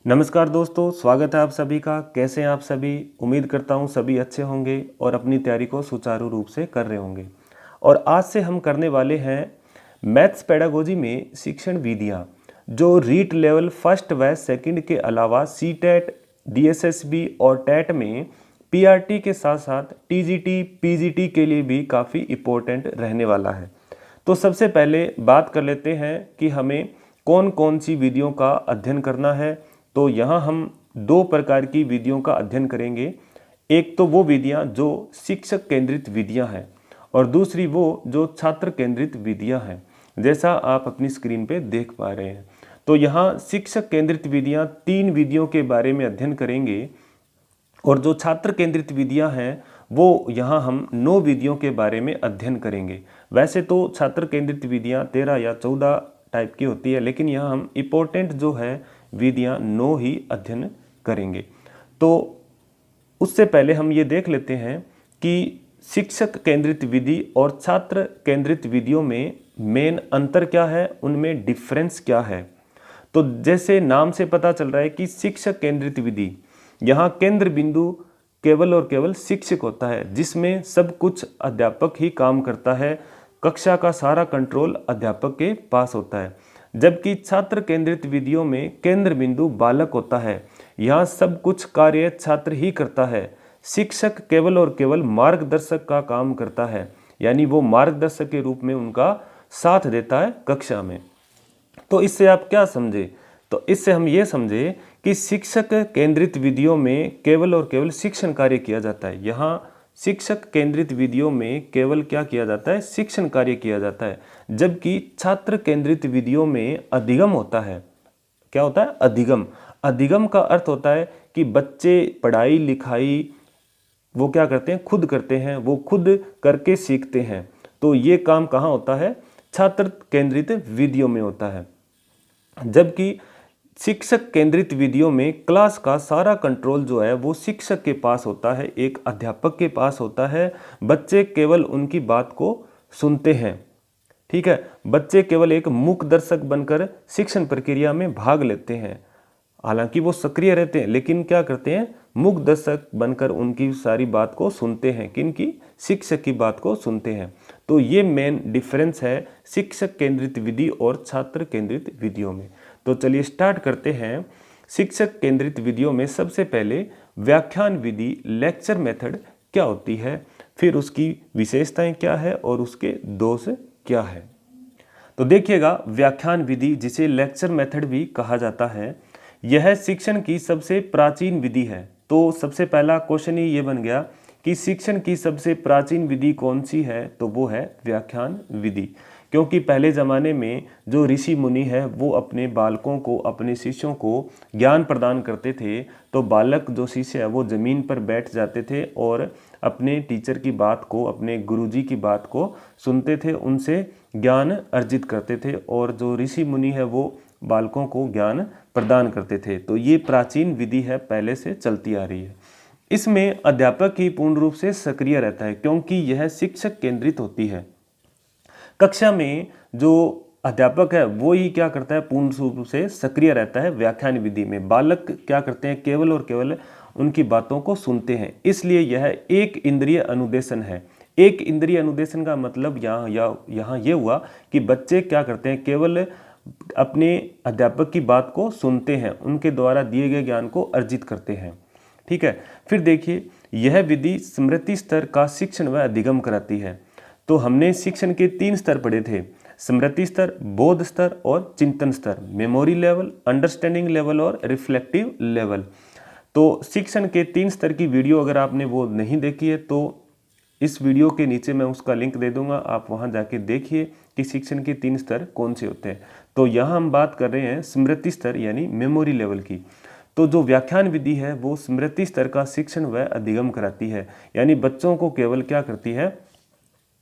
नमस्कार दोस्तों, स्वागत है आप सभी का। कैसे हैं आप सभी? उम्मीद करता हूं सभी अच्छे होंगे और अपनी तैयारी को सुचारू रूप से कर रहे होंगे। और आज से हम करने वाले हैं मैथ्स पेडागोजी में शिक्षण विधियां, जो रीट लेवल फर्स्ट व सेकंड के अलावा सीटेट, डीएसएसबी और टेट में पीआरटी के साथ साथ टीजीटी, पीजीटी के लिए भी काफ़ी इम्पोर्टेंट रहने वाला है। तो सबसे पहले बात कर लेते हैं कि हमें कौन कौन सी विधियों का अध्ययन करना है। तो यहाँ हम दो प्रकार की विधियों का अध्ययन करेंगे। एक तो वो विधियाँ जो शिक्षक केंद्रित विधियाँ हैं और दूसरी वो जो छात्र केंद्रित विधियाँ हैं, जैसा आप अपनी स्क्रीन पे देख पा रहे हैं। तो यहाँ शिक्षक केंद्रित विधियाँ 3 विधियों के बारे में अध्ययन करेंगे और जो छात्र केंद्रित विधियां हैं वो यहाँ हम 9 विधियों के बारे में अध्ययन करेंगे। वैसे तो छात्र केंद्रित विधियां 13 या 14 टाइप की होती है, लेकिन यहाँ हम इम्पोर्टेंट जो है विधियां 9 ही अध्ययन करेंगे। तो उससे पहले हम ये देख लेते हैं कि शिक्षक केंद्रित विधि और छात्र केंद्रित विधियों में मेन अंतर क्या है, उनमें डिफरेंस क्या है। तो जैसे नाम से पता चल रहा है कि शिक्षक केंद्रित विधि, यहाँ केंद्र बिंदु केवल और केवल शिक्षक होता है, जिसमें सब कुछ अध्यापक ही काम करता है। कक्षा का सारा कंट्रोल अध्यापक के पास होता है। जबकि छात्र केंद्रित विधियों में केंद्र बिंदु बालक होता है, यहाँ सब कुछ कार्य छात्र ही करता है। शिक्षक केवल और केवल मार्गदर्शक का काम करता है, यानी वो मार्गदर्शक के रूप में उनका साथ देता है कक्षा में। तो इससे आप क्या समझे? तो इससे हम ये समझे कि शिक्षक केंद्रित विधियों में केवल और केवल शिक्षण कार्य किया जाता है। यहाँ शिक्षक केंद्रित विधियों में केवल क्या किया जाता है? शिक्षण कार्य किया जाता है। जबकि छात्र केंद्रित विधियों में अधिगम होता है। क्या होता है? अधिगम। अधिगम का अर्थ होता है कि बच्चे पढ़ाई लिखाई वो क्या करते हैं? खुद करते हैं, वो खुद करके सीखते हैं। तो ये काम कहाँ होता है? छात्र केंद्रित विधियों में होता है। जबकि शिक्षक केंद्रित विधियों में क्लास का सारा कंट्रोल जो है वो शिक्षक के पास होता है, एक अध्यापक के पास होता है। बच्चे केवल उनकी बात को सुनते हैं। ठीक है, बच्चे केवल एक मूक दर्शक बनकर शिक्षण प्रक्रिया में भाग लेते हैं। हालांकि वो सक्रिय रहते हैं, लेकिन क्या करते हैं? मूक दर्शक बनकर उनकी सारी बात को सुनते हैं। किनकी? शिक्षक की बात को सुनते हैं। तो ये मेन डिफरेंस है शिक्षक केंद्रित विधि और छात्र केंद्रित विधियों में। तो चलिए स्टार्ट करते हैं। शिक्षक केंद्रित विधियों में सबसे पहले व्याख्यान विधि, लेक्चर मेथड क्या होती है, फिर उसकी विशेषताएं क्या है और उसके दोष क्या है। तो देखिएगा, व्याख्यान विधि, जिसे लेक्चर मेथड भी कहा जाता है, यह शिक्षण की सबसे प्राचीन विधि है। तो सबसे पहला क्वेश्चन ही ये बन गया कि शिक्षण की सबसे प्राचीन विधि कौन सी है? तो वो है व्याख्यान विधि। क्योंकि पहले ज़माने में जो ऋषि मुनि है वो अपने बालकों को, अपने शिष्यों को ज्ञान प्रदान करते थे। तो बालक जो शिष्य है वो ज़मीन पर बैठ जाते थे और अपने टीचर की बात को, अपने गुरुजी की बात को सुनते थे, उनसे ज्ञान अर्जित करते थे। और जो ऋषि मुनि है वो बालकों को ज्ञान प्रदान करते थे। तो ये प्राचीन विधि है, पहले से चलती आ रही है। इसमें अध्यापक ही पूर्ण रूप से सक्रिय रहता है, क्योंकि यह शिक्षक केंद्रित होती है। कक्षा में जो अध्यापक है वो ही क्या करता है? पूर्ण रूप से सक्रिय रहता है। व्याख्यान विधि में बालक क्या करते हैं? केवल और केवल उनकी बातों को सुनते हैं। इसलिए यह एक इंद्रिय अनुदेशन है। एक इंद्रिय अनुदेशन का मतलब यहाँ ये हुआ कि बच्चे क्या करते हैं? केवल अपने अध्यापक की बात को सुनते हैं, उनके द्वारा दिए गए ज्ञान को अर्जित करते हैं। ठीक है, फिर देखिए, यह विधि स्मृति स्तर का शिक्षण व अधिगम कराती है। तो हमने शिक्षण के 3 स्तर पढ़े थे: स्मृति स्तर, बोध स्तर और चिंतन स्तर। मेमोरी लेवल, अंडरस्टैंडिंग लेवल और रिफ्लेक्टिव लेवल। तो शिक्षण के 3 स्तर की वीडियो अगर आपने वो नहीं देखी है तो इस वीडियो के नीचे मैं उसका लिंक दे दूंगा, आप वहां जाके देखिए कि शिक्षण के 3 स्तर कौन से होते हैं। तो यहाँ हम बात कर रहे हैं स्मृति स्तर यानी मेमोरी लेवल की। तो जो व्याख्यान विधि है वो स्मृति स्तर का शिक्षण व अधिगम कराती है, यानी बच्चों को केवल क्या करती है?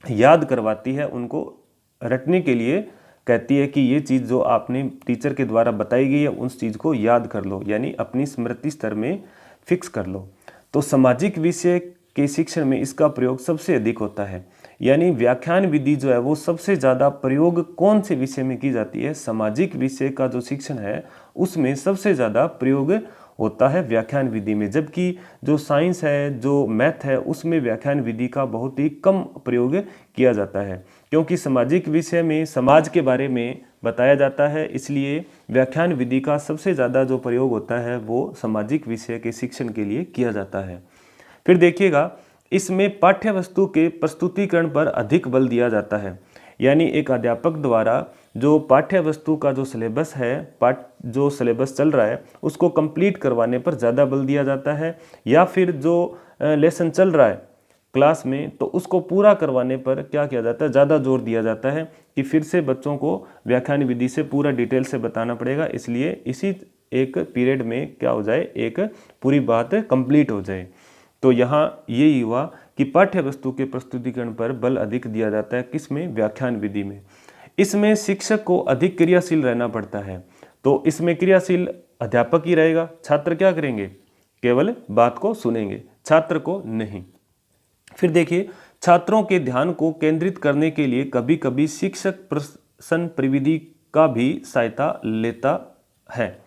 याद करवाती है, उनको रटने के लिए कहती है कि ये चीज़ जो आपने टीचर के द्वारा बताई गई है उस चीज़ को याद कर लो, यानी अपनी स्मृति स्तर में फिक्स कर लो। तो सामाजिक विषय के शिक्षण में इसका प्रयोग सबसे अधिक होता है। यानी व्याख्यान विधि जो है वो सबसे ज़्यादा प्रयोग कौन से विषय में की जाती है? सामाजिक विषय का जो शिक्षण है उसमें सबसे ज़्यादा प्रयोग होता है व्याख्यान विधि में, जबकि जो साइंस है, जो मैथ है, उसमें व्याख्यान विधि का बहुत ही कम प्रयोग किया जाता है, क्योंकि सामाजिक विषय में समाज के बारे में बताया जाता है, इसलिए व्याख्यान विधि का सबसे ज़्यादा जो प्रयोग होता है वो सामाजिक विषय के शिक्षण के लिए किया जाता है। फिर देखिएगा, इसमें पाठ्य वस्तु के प्रस्तुतिकरण पर अधिक बल दिया जाता है, यानी एक अध्यापक द्वारा जो पाठ्य वस्तु का जो सिलेबस है, जो सिलेबस चल रहा है उसको कंप्लीट करवाने पर ज़्यादा बल दिया जाता है, या फिर जो लेसन चल रहा है क्लास में तो उसको पूरा करवाने पर क्या किया जाता है? ज़्यादा जोर दिया जाता है कि फिर से बच्चों को व्याख्यान विधि से पूरा डिटेल से बताना पड़ेगा, इसलिए इसी एक पीरियड में क्या हो जाए, एक पूरी बात कंप्लीट हो जाए। तो यहाँ यही हुआ कि पाठ्य वस्तु के प्रस्तुतिकरण पर बल अधिक दिया जाता है, किसमें? व्याख्यान विधि में। इसमें शिक्षक को अधिक क्रियाशील रहना पड़ता है, तो इसमें क्रियाशील अध्यापक ही रहेगा, छात्र क्या करेंगे? केवल बात को सुनेंगे, छात्र को नहीं। फिर देखिए, छात्रों के ध्यान को केंद्रित करने के लिए कभी कभी शिक्षक प्रश्न प्रविधि का भी सहायता लेता है।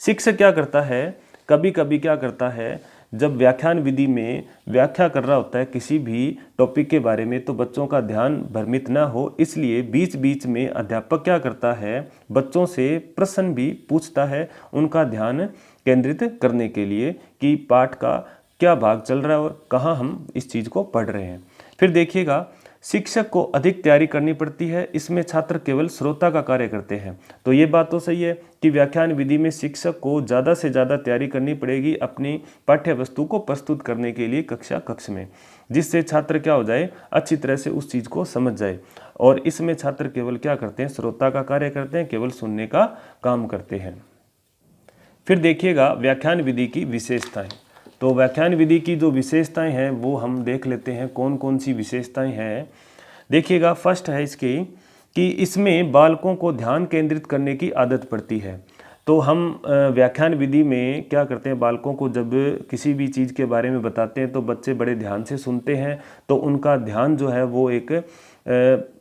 शिक्षक क्या करता है, कभी कभी क्या करता है, जब व्याख्यान विधि में व्याख्या कर रहा होता है किसी भी टॉपिक के बारे में, तो बच्चों का ध्यान भ्रमित ना हो, इसलिए बीच बीच में अध्यापक क्या करता है, बच्चों से प्रश्न भी पूछता है उनका ध्यान केंद्रित करने के लिए कि पाठ का क्या भाग चल रहा है और कहाँ हम इस चीज़ को पढ़ रहे हैं। फिर देखिएगा, शिक्षक को अधिक तैयारी करनी पड़ती है, इसमें छात्र केवल श्रोता का कार्य करते हैं। तो ये बात तो सही है कि व्याख्यान विधि में शिक्षक को ज़्यादा से ज़्यादा तैयारी करनी पड़ेगी अपनी पाठ्य वस्तु को प्रस्तुत करने के लिए कक्ष में, जिससे छात्र क्या हो जाए, अच्छी तरह से उस चीज़ को समझ जाए। और इसमें छात्र केवल क्या करते हैं, श्रोता का कार्य करते हैं, केवल सुनने का काम करते हैं। फिर देखिएगा, व्याख्यान विधि की विशेषताएं। तो व्याख्यान विधि की जो विशेषताएं हैं वो हम देख लेते हैं, कौन कौन सी विशेषताएं हैं। देखिएगा, फर्स्ट है इसकी कि इसमें बालकों को ध्यान केंद्रित करने की आदत पड़ती है। तो हम व्याख्यान विधि में क्या करते हैं, बालकों को जब किसी भी चीज़ के बारे में बताते हैं तो बच्चे बड़े ध्यान से सुनते हैं, तो उनका ध्यान जो है वो एक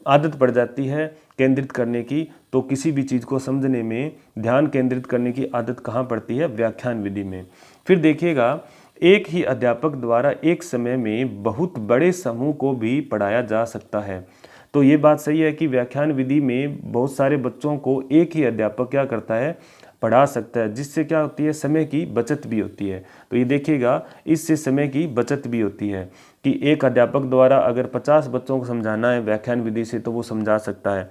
आदत पड़ जाती है केंद्रित करने की। तो किसी भी चीज़ को समझने में ध्यान केंद्रित करने की आदत कहाँ पड़ती है? व्याख्यान विधि में। फिर देखिएगा, एक ही अध्यापक द्वारा एक समय में बहुत बड़े समूह को भी पढ़ाया जा सकता है। तो ये बात सही है कि व्याख्यान विधि में बहुत सारे बच्चों को एक ही अध्यापक क्या करता है, पढ़ा सकता है, जिससे क्या होती है, समय की बचत भी होती है। तो ये देखिएगा, इससे समय की बचत भी होती है कि एक अध्यापक द्वारा अगर 50 बच्चों को समझाना है व्याख्यान विधि से तो वो समझा सकता है,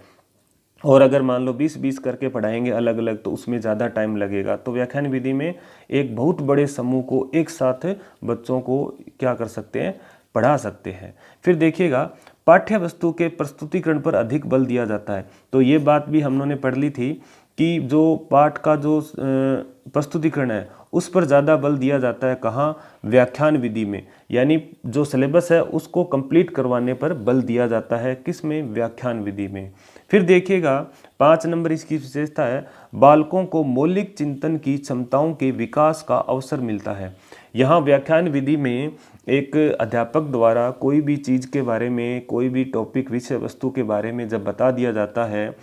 और अगर मान लो 20-20 करके पढ़ाएंगे अलग अलग तो उसमें ज़्यादा टाइम लगेगा। तो व्याख्यान विधि में एक बहुत बड़े समूह को एक साथ बच्चों को क्या कर सकते हैं, पढ़ा सकते हैं। फिर देखिएगा, पाठ्य वस्तु के प्रस्तुतिकरण पर अधिक बल दिया जाता है। तो ये बात भी हम लोगों ने पढ़ ली थी कि जो पाठ का जो प्रस्तुतिकरण है उस पर ज़्यादा बल दिया जाता है, कहाँ? व्याख्यान विधि में। यानी जो सिलेबस है उसको कंप्लीट करवाने पर बल दिया जाता है, किस में? व्याख्यान विधि में। फिर देखिएगा, 5 नंबर इसकी विशेषता है, बालकों को मौलिक चिंतन की क्षमताओं के विकास का अवसर मिलता है। यहाँ व्याख्यान विधि में एक अध्यापक द्वारा कोई भी चीज़ के बारे में, कोई भी टॉपिक, विषय वस्तु के बारे में जब बता दिया जाता है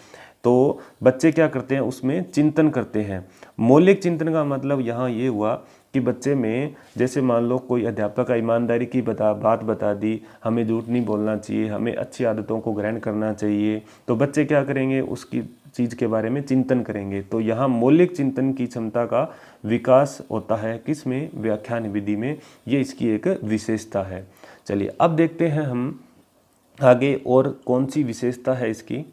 तो बच्चे क्या करते हैं, उसमें चिंतन करते हैं। मौलिक चिंतन का मतलब यहाँ ये हुआ कि बच्चे में, जैसे मान लो कोई अध्यापक का ईमानदारी की बात बता दी, हमें झूठ नहीं बोलना चाहिए, हमें अच्छी आदतों को ग्रहण करना चाहिए, तो बच्चे क्या करेंगे, उसकी चीज़ के बारे में चिंतन करेंगे। तो यहाँ मौलिक चिंतन की क्षमता का विकास होता है, किस में? व्याख्यान विधि में। ये इसकी एक विशेषता है। चलिए अब देखते हैं हम आगे और कौन सी विशेषता है इसकी।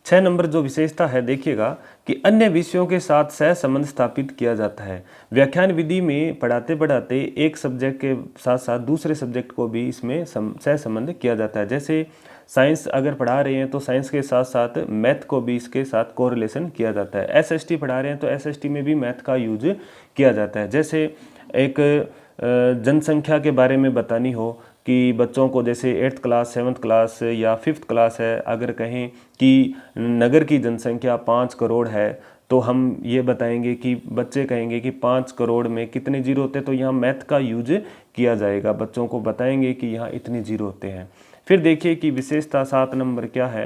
6 नंबर जो विशेषता है, देखिएगा कि अन्य विषयों के साथ सह संबंध स्थापित किया जाता है। व्याख्यान विधि में पढ़ाते पढ़ाते एक सब्जेक्ट के साथ साथ दूसरे सब्जेक्ट को भी इसमें सह संबंध किया जाता है। जैसे साइंस अगर पढ़ा रहे हैं तो साइंस के साथ साथ मैथ को भी इसके साथ कोरिलेशन किया जाता है। एसएसटी पढ़ा रहे हैं तो एसएसटी में भी मैथ का यूज किया जाता है। जैसे एक जनसंख्या के बारे में बतानी हो कि बच्चों को, जैसे 8th क्लास 7th क्लास या 5th क्लास है, अगर कहें कि नगर की जनसंख्या 5 करोड़ है तो हम ये बताएंगे कि बच्चे कहेंगे कि 5 करोड़ में कितने जीरो होते हैं, तो यहाँ मैथ का यूज किया जाएगा, बच्चों को बताएंगे कि यहाँ इतने जीरो होते हैं। फिर देखिए कि विशेषता 7 नंबर क्या है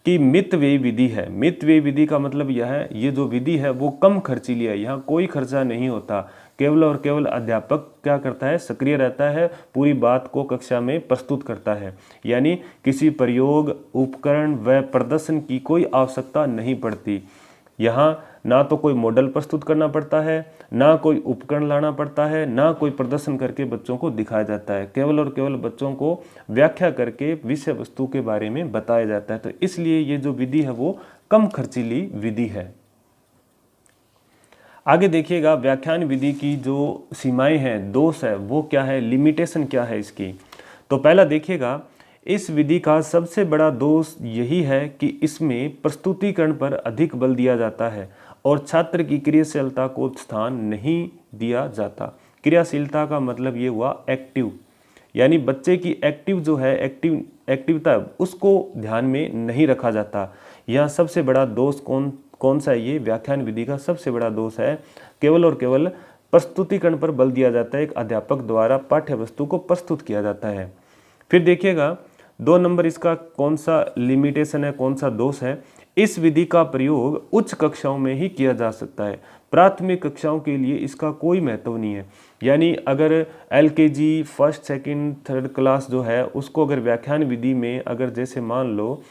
कि मितव्ययी विधि है। मितव्ययी विधि का मतलब यह है, ये जो विधि है वो कम खर्चीली है, यहाँ कोई खर्चा नहीं होता, केवल और केवल अध्यापक क्या करता है, सक्रिय रहता है, पूरी बात को कक्षा में प्रस्तुत करता है। यानी किसी प्रयोग, उपकरण व प्रदर्शन की कोई आवश्यकता नहीं पड़ती। यहाँ ना तो कोई मॉडल प्रस्तुत करना पड़ता है, ना कोई उपकरण लाना पड़ता है, ना कोई प्रदर्शन करके बच्चों को दिखाया जाता है, केवल और केवल बच्चों को व्याख्या करके विषय वस्तु के बारे में बताया जाता है। तो इसलिए ये जो विधि है वो कम खर्चीली विधि है। आगे देखिएगा व्याख्यान विधि की जो सीमाएं हैं, दोष है, वो क्या है, लिमिटेशन क्या है इसकी। तो पहला देखिएगा, इस विधि का सबसे बड़ा दोष यही है कि इसमें प्रस्तुतिकरण पर अधिक बल दिया जाता है और छात्र की क्रियाशीलता को स्थान नहीं दिया जाता। क्रियाशीलता का मतलब ये हुआ एक्टिव, यानी बच्चे की एक्टिव जो है, एक्टिवता उसको ध्यान में नहीं रखा जाता। यह सबसे बड़ा दोष कौन सा है, ये व्याख्यान विधि का सबसे बड़ा दोष है। केवल और केवल प्रस्तुतिकरण पर बल दिया जाता है, एक अध्यापक द्वारा पाठ्य वस्तु को प्रस्तुत किया जाता है। फिर देखिएगा 2 नंबर इसका कौन सा लिमिटेशन है, कौन सा दोष है, इस विधि का प्रयोग उच्च कक्षाओं में ही किया जा सकता है, प्राथमिक कक्षाओं के लिए इसका कोई महत्व नहीं है। यानी अगर LKG first second third class जो है उसको अगर व्याख्यान विधि में अगर जैसे मान लो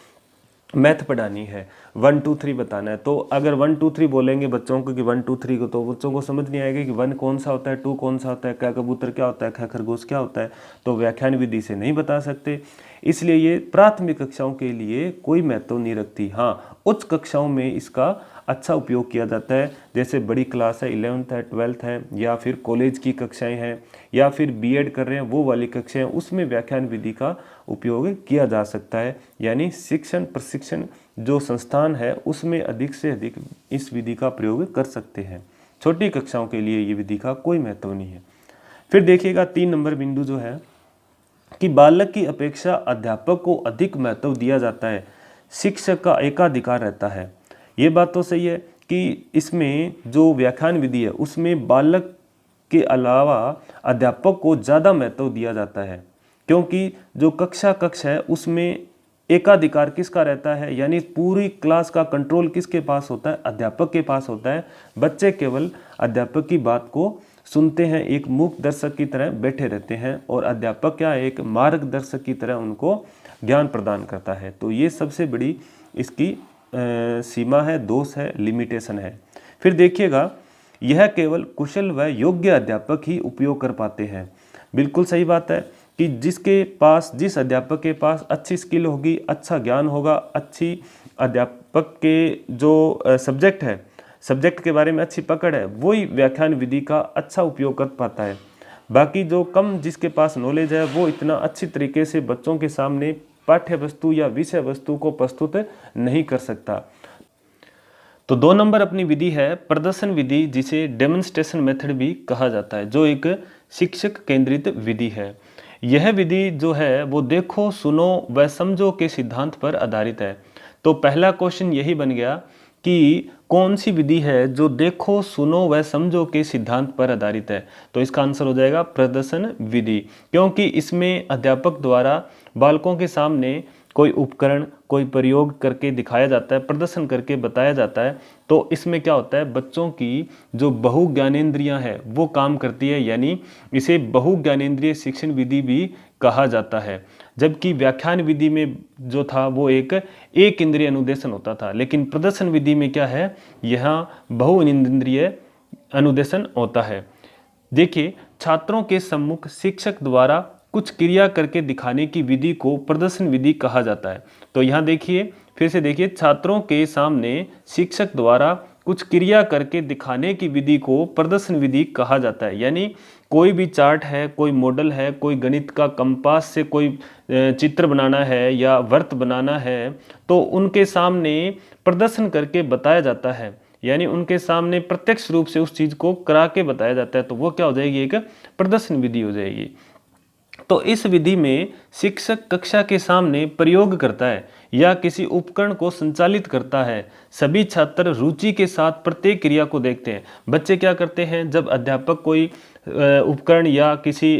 मैथ पढ़ानी है, 1 2 3 बताना है, तो अगर 1 2 3 बोलेंगे बच्चों को कि 1 2 3 को, तो बच्चों को समझ नहीं आएगा कि 1 कौन सा होता है, 2 कौन सा होता है, क्या कबूतर क्या होता है, ख खरगोश क्या होता है, तो व्याख्यान विधि से नहीं बता सकते। इसलिए ये प्राथमिक कक्षाओं के लिए कोई महत्व नहीं रखती। हाँ, उच्च कक्षाओं में इसका अच्छा उपयोग किया जाता है, जैसे बड़ी क्लास है, 11th है, 12th है, या फिर कॉलेज की कक्षाएं हैं, या फिर B.Ed कर रहे हैं वो वाली कक्षाएं, उसमें व्याख्यान विधि का उपयोग किया जा सकता है। यानी शिक्षण प्रशिक्षण जो संस्थान है उसमें अधिक से अधिक इस विधि का प्रयोग कर सकते हैं। छोटी कक्षाओं के लिए ये विधि का कोई महत्व नहीं है। फिर देखिएगा 3 नंबर बिंदु जो है कि बालक की अपेक्षा अध्यापक को अधिक महत्व दिया जाता है, शिक्षक का एकाधिकार रहता है। ये बात तो सही है कि इसमें जो व्याख्यान विधि है उसमें बालक के अलावा अध्यापक को ज़्यादा महत्व दिया जाता है, क्योंकि जो कक्ष है उसमें एकाधिकार किसका रहता है, यानी पूरी क्लास का कंट्रोल किसके पास होता है, अध्यापक के पास होता है। बच्चे केवल अध्यापक की बात को सुनते हैं, एक मूक दर्शक की तरह बैठे रहते हैं, और अध्यापक क्या एक मार्गदर्शक की तरह उनको ज्ञान प्रदान करता है। तो ये सबसे बड़ी इसकी सीमा है, दोष है, लिमिटेशन है। फिर देखिएगा यह केवल कुशल व योग्य अध्यापक ही उपयोग कर पाते हैं। बिल्कुल सही बात है कि जिस अध्यापक के पास अच्छी स्किल होगी, अच्छा ज्ञान होगा, अच्छी अध्यापक के जो सब्जेक्ट है, सब्जेक्ट के बारे में अच्छी पकड़ है, वही व्याख्यान विधि का अच्छा उपयोग कर पाता है। बाकी जो कम जिसके पास नॉलेज है वो इतना अच्छी तरीके से बच्चों के सामने पाठ्य वस्तु या विषय वस्तु को प्रस्तुत नहीं कर सकता। तो 2 नंबर अपनी विधि है प्रदर्शन विधि, जिसे डेमोन्स्ट्रेशन मेथड भी कहा जाता है, जो एक शिक्षक केंद्रित विधि है। यह विधि जो है वो देखो, सुनो व समझो के सिद्धांत पर आधारित है। तो पहला क्वेश्चन यही बन गया कि कौन सी विधि है जो देखो, सुनो व समझो के सिद्धांत पर आधारित है। तो इसका आंसर हो जाएगा प्रदर्शन विधि, क्योंकि इसमें अध्यापक द्वारा बालकों के सामने कोई उपकरण, कोई प्रयोग करके दिखाया जाता है, प्रदर्शन करके बताया जाता है। तो इसमें क्या होता है, बच्चों की जो बहु ज्ञानेंद्रियां हैं वो काम करती है, यानी इसे बहु ज्ञानेंद्रिय शिक्षण विधि भी कहा जाता है। जबकि व्याख्यान विधि में जो था वो एक इंद्रिय अनुदेशन होता था, लेकिन प्रदर्शन विधि में क्या है, यहाँ बहु इंद्रिय अनुदेशन होता है। देखिए, छात्रों के सम्मुख शिक्षक द्वारा कुछ क्रिया करके दिखाने की विधि को प्रदर्शन विधि कहा जाता है। तो यहाँ देखिए, फिर से देखिए, छात्रों के सामने शिक्षक द्वारा कुछ क्रिया करके दिखाने की विधि को प्रदर्शन विधि कहा जाता है। यानी कोई भी चार्ट है, कोई मॉडल है, कोई गणित का कंपास से कोई चित्र बनाना है या वर्त बनाना है, तो उनके सामने प्रदर्शन करके बताया जाता है, यानी उनके सामने प्रत्यक्ष रूप से उस चीज़ को करा के बताया जाता है। तो वो क्या हो जाएगी, एक प्रदर्शन विधि हो जाएगी। तो इस विधि में शिक्षक कक्षा के सामने प्रयोग करता है या किसी उपकरण को संचालित करता है। सभी छात्र रुचि के साथ प्रत्येक क्रिया को देखते हैं। बच्चे क्या करते हैं, जब अध्यापक कोई उपकरण या किसी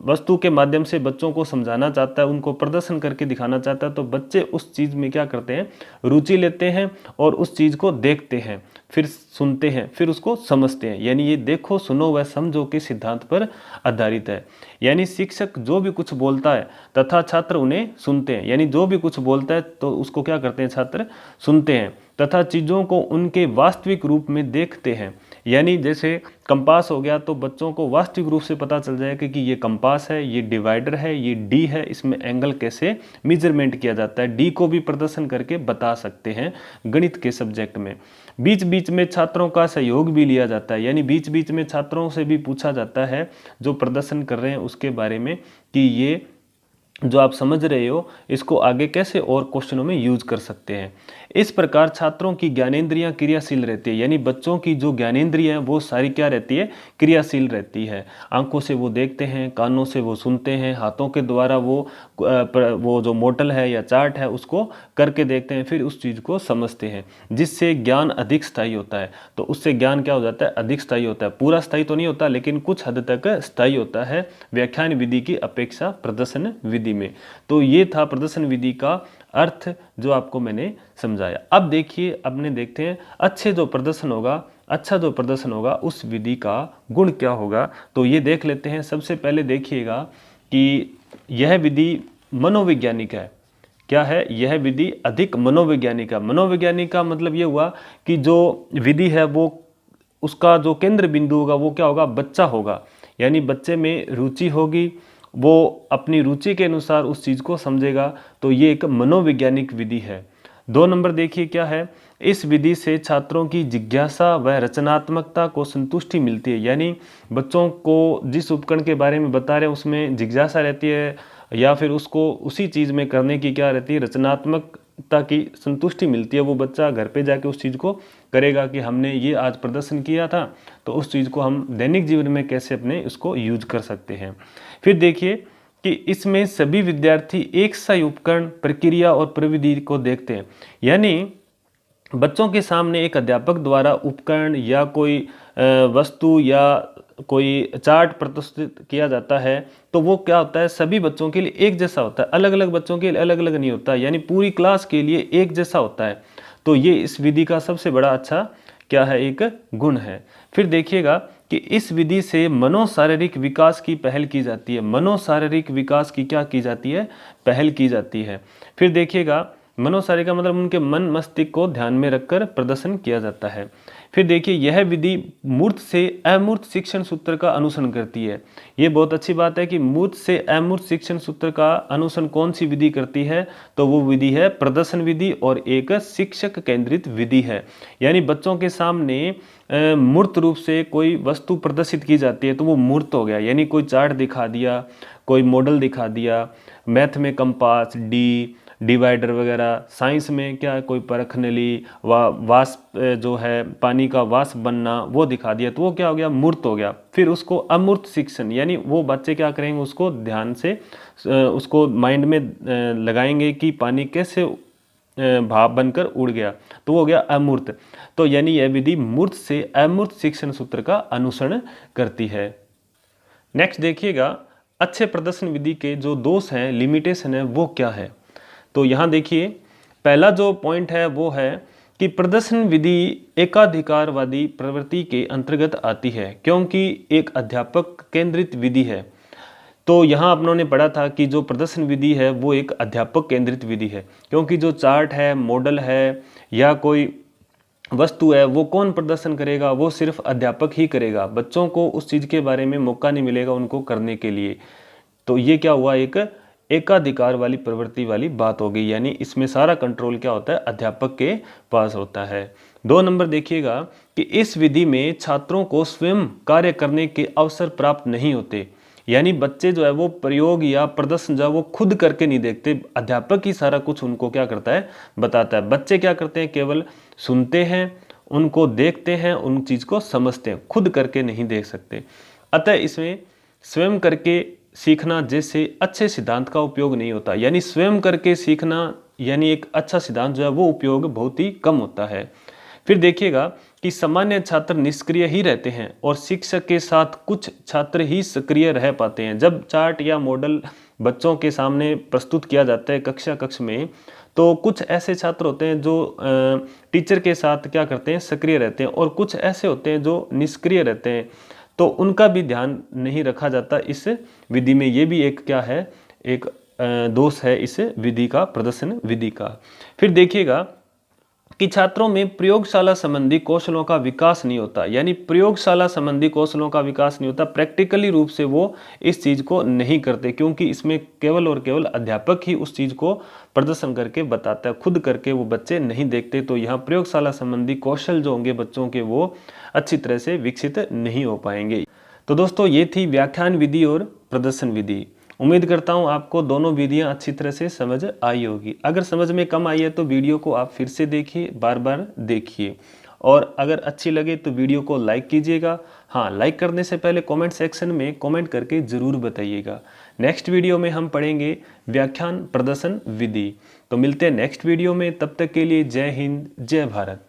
वस्तु के माध्यम से बच्चों को समझाना चाहता है, उनको प्रदर्शन करके दिखाना चाहता है, तो बच्चे उस चीज़ में क्या करते हैं, रुचि लेते हैं और उस चीज़ को देखते हैं, फिर सुनते हैं, फिर उसको समझते हैं। यानी ये देखो सुनो व समझो के सिद्धांत पर आधारित है। यानी शिक्षक जो भी कुछ बोलता है तथा छात्र उन्हें सुनते हैं। यानी जो भी कुछ बोलता है तो उसको क्या करते हैं, छात्र सुनते हैं तथा चीज़ों को उनके वास्तविक रूप में देखते हैं। यानी जैसे कंपास हो गया तो बच्चों को वास्तविक रूप से पता चल जाएगा कि ये कंपास है, ये डिवाइडर है, ये डी है, इसमें एंगल कैसे मेजरमेंट किया जाता है। डी को भी प्रदर्शन करके बता सकते हैं गणित के सब्जेक्ट में। बीच बीच में छात्रों का सहयोग भी लिया जाता है। यानी बीच बीच में छात्रों से भी पूछा जाता है जो प्रदर्शन कर रहे हैं उसके बारे में कि ये जो आप समझ रहे हो इसको आगे कैसे और क्वेश्चनों में यूज कर सकते हैं। इस प्रकार छात्रों की ज्ञानेंद्रियां क्रियाशील रहती है। यानी बच्चों की जो ज्ञानेंद्रियां हैं वो सारी क्या रहती है, क्रियाशील रहती है। आंखों से वो देखते हैं, कानों से वो सुनते हैं, हाथों के द्वारा वो जो मॉडल है या चार्ट है उसको करके देखते हैं, फिर उस चीज़ को समझते हैं, जिससे ज्ञान अधिक स्थायी होता है। तो उससे ज्ञान क्या हो जाता है, अधिक स्थायी होता है। पूरा स्थायी तो नहीं होता लेकिन कुछ हद तक स्थायी होता है व्याख्यान विधि की अपेक्षा प्रदर्शन विधि में। तो ये था प्रदर्शन विधि का अर्थ जो आपको मैंने समझाया। अब देखिए, अपने देखते हैं अच्छा जो प्रदर्शन होगा उस विधि का गुण क्या होगा। तो ये देख लेते हैं। सबसे पहले देखिएगा कि यह विधि मनोवैज्ञानिक है। क्या है, यह विधि अधिक मनोवैज्ञानिक है। मनोवैज्ञानिक का मतलब ये हुआ कि जो विधि है वो उसका जो केंद्र बिंदु होगा वो क्या होगा, बच्चा होगा। यानी बच्चे में रुचि होगी, वो अपनी रुचि के अनुसार उस चीज़ को समझेगा। तो ये एक मनोवैज्ञानिक विधि है। 2 नंबर देखिए क्या है, इस विधि से छात्रों की जिज्ञासा व रचनात्मकता को संतुष्टि मिलती है। यानी बच्चों को जिस उपकरण के बारे में बता रहे हैं उसमें जिज्ञासा रहती है या फिर उसको उसी चीज़ में करने की क्या रहती है, रचनात्मकता की संतुष्टि मिलती है। वो बच्चा घर पे जाके उस चीज़ को करेगा कि हमने ये आज प्रदर्शन किया था तो उस चीज़ को हम दैनिक जीवन में कैसे अपने उसको यूज कर सकते हैं। फिर देखिए कि इसमें सभी विद्यार्थी एक सा उपकरण, प्रक्रिया और प्रविधि को देखते हैं। यानी बच्चों के सामने एक अध्यापक द्वारा उपकरण या कोई वस्तु या कोई चार्ट प्रस्तुत किया जाता है तो वो क्या होता है, सभी बच्चों के लिए एक जैसा होता है, अलग अलग बच्चों के लिए अलग अलग नहीं होता। यानी पूरी क्लास के लिए एक जैसा होता है। तो ये इस विधि का सबसे बड़ा अच्छा क्या है, एक गुण है। फिर देखिएगा कि इस विधि से मनोशारीरिक विकास की पहल की जाती है। मनोशारीरिक विकास की क्या की जाती है, पहल की जाती है। फिर देखिएगा मनोशारीरिक का मतलब उनके मन मस्तिष्क को ध्यान में रखकर प्रदर्शन किया जाता है। फिर देखिए यह विधि मूर्त से अमूर्त शिक्षण सूत्र का अनुसरण करती है। ये बहुत अच्छी बात है कि मूर्त से अमूर्त शिक्षण सूत्र का अनुसरण कौन सी विधि करती है, तो वो विधि है प्रदर्शन विधि और एक शिक्षक केंद्रित विधि है। यानी बच्चों के सामने मूर्त रूप से कोई वस्तु प्रदर्शित की जाती है तो वो मूर्त हो गया। यानी कोई चार्ट दिखा दिया, कोई मॉडल दिखा दिया, मैथ में कंपास, डी डिवाइडर वगैरह, साइंस में क्या कोई परख नली वाष्प जो है पानी का वाष्प बनना वो दिखा दिया तो वो क्या हो गया, मूर्त हो गया। फिर उसको अमूर्त शिक्षण, यानी वो बच्चे क्या करेंगे, उसको ध्यान से उसको माइंड में लगाएंगे कि पानी कैसे भाप बनकर उड़ गया, तो वो हो गया अमूर्त। तो यानी यह विधि मूर्त से अमूर्त शिक्षण सूत्र का अनुसरण करती है। नेक्स्ट देखिएगा अच्छे प्रदर्शन विधि के जो दोष हैं, लिमिटेशन है, वो क्या है। तो यहाँ देखिए पहला जो पॉइंट है वो है कि प्रदर्शन विधि एकाधिकारवादी प्रवृत्ति के अंतर्गत आती है क्योंकि एक अध्यापक केंद्रित विधि है। तो यहाँ अपनों ने पढ़ा था कि जो प्रदर्शन विधि है वो एक अध्यापक केंद्रित विधि है क्योंकि जो चार्ट है, मॉडल है या कोई वस्तु है वो कौन प्रदर्शन करेगा, वो सिर्फ अध्यापक ही करेगा। बच्चों को उस चीज़ के बारे में मौका नहीं मिलेगा उनको करने के लिए। तो ये क्या हुआ, एक एकाधिकार वाली प्रवृत्ति वाली बात हो गई। यानी इसमें सारा कंट्रोल क्या होता है, अध्यापक के पास होता है। 2 नंबर देखिएगा कि इस विधि में छात्रों को स्वयं कार्य करने के अवसर प्राप्त नहीं होते। यानी बच्चे जो है वो प्रयोग या प्रदर्शन जो है वो खुद करके नहीं देखते, अध्यापक ही सारा कुछ उनको क्या करता है, बताता है। बच्चे क्या करते हैं, केवल सुनते हैं, उनको देखते हैं, उन चीज़ को समझते हैं, खुद करके नहीं देख सकते। अतः इसमें स्वयं करके सीखना जैसे अच्छे सिद्धांत का उपयोग नहीं होता। यानी स्वयं करके सीखना यानी एक अच्छा सिद्धांत जो है वो उपयोग बहुत ही कम होता है। फिर देखिएगा कि सामान्य छात्र निष्क्रिय ही रहते हैं और शिक्षक के साथ कुछ छात्र ही सक्रिय रह पाते हैं। जब चार्ट या मॉडल बच्चों के सामने प्रस्तुत किया जाता है कक्ष में, तो कुछ ऐसे छात्र होते हैं जो टीचर के साथ क्या करते हैं, सक्रिय रहते हैं, और कुछ ऐसे होते हैं जो निष्क्रिय रहते हैं, तो उनका भी ध्यान नहीं रखा जाता इस विधि में। ये भी एक क्या है, एक दोष है इस विधि का, प्रदर्शन विधि का। फिर देखिएगा कि छात्रों में प्रयोगशाला संबंधी कौशलों का विकास नहीं होता, यानी प्रयोगशाला संबंधी कौशलों का विकास नहीं होता, प्रैक्टिकली रूप से वो इस चीज़ को नहीं करते, क्योंकि इसमें केवल और केवल अध्यापक ही उस चीज़ को प्रदर्शन करके बताता है, खुद करके वो बच्चे नहीं देखते। तो यहाँ प्रयोगशाला संबंधी कौशल जो होंगे बच्चों के, वो अच्छी तरह से विकसित नहीं हो पाएंगे। तो दोस्तों ये थी व्याख्यान विधि और प्रदर्शन विधि। उम्मीद करता हूँ आपको दोनों विधियाँ अच्छी तरह से समझ आई होगी। अगर समझ में कम आई है तो वीडियो को आप फिर से देखिए, बार बार देखिए, और अगर अच्छी लगे तो वीडियो को लाइक कीजिएगा। हाँ, लाइक करने से पहले कमेंट सेक्शन में कमेंट करके ज़रूर बताइएगा। नेक्स्ट वीडियो में हम पढ़ेंगे व्याख्यान प्रदर्शन विधि। तो मिलते हैं नेक्स्ट वीडियो में, तब तक के लिए जय हिंद, जय भारत।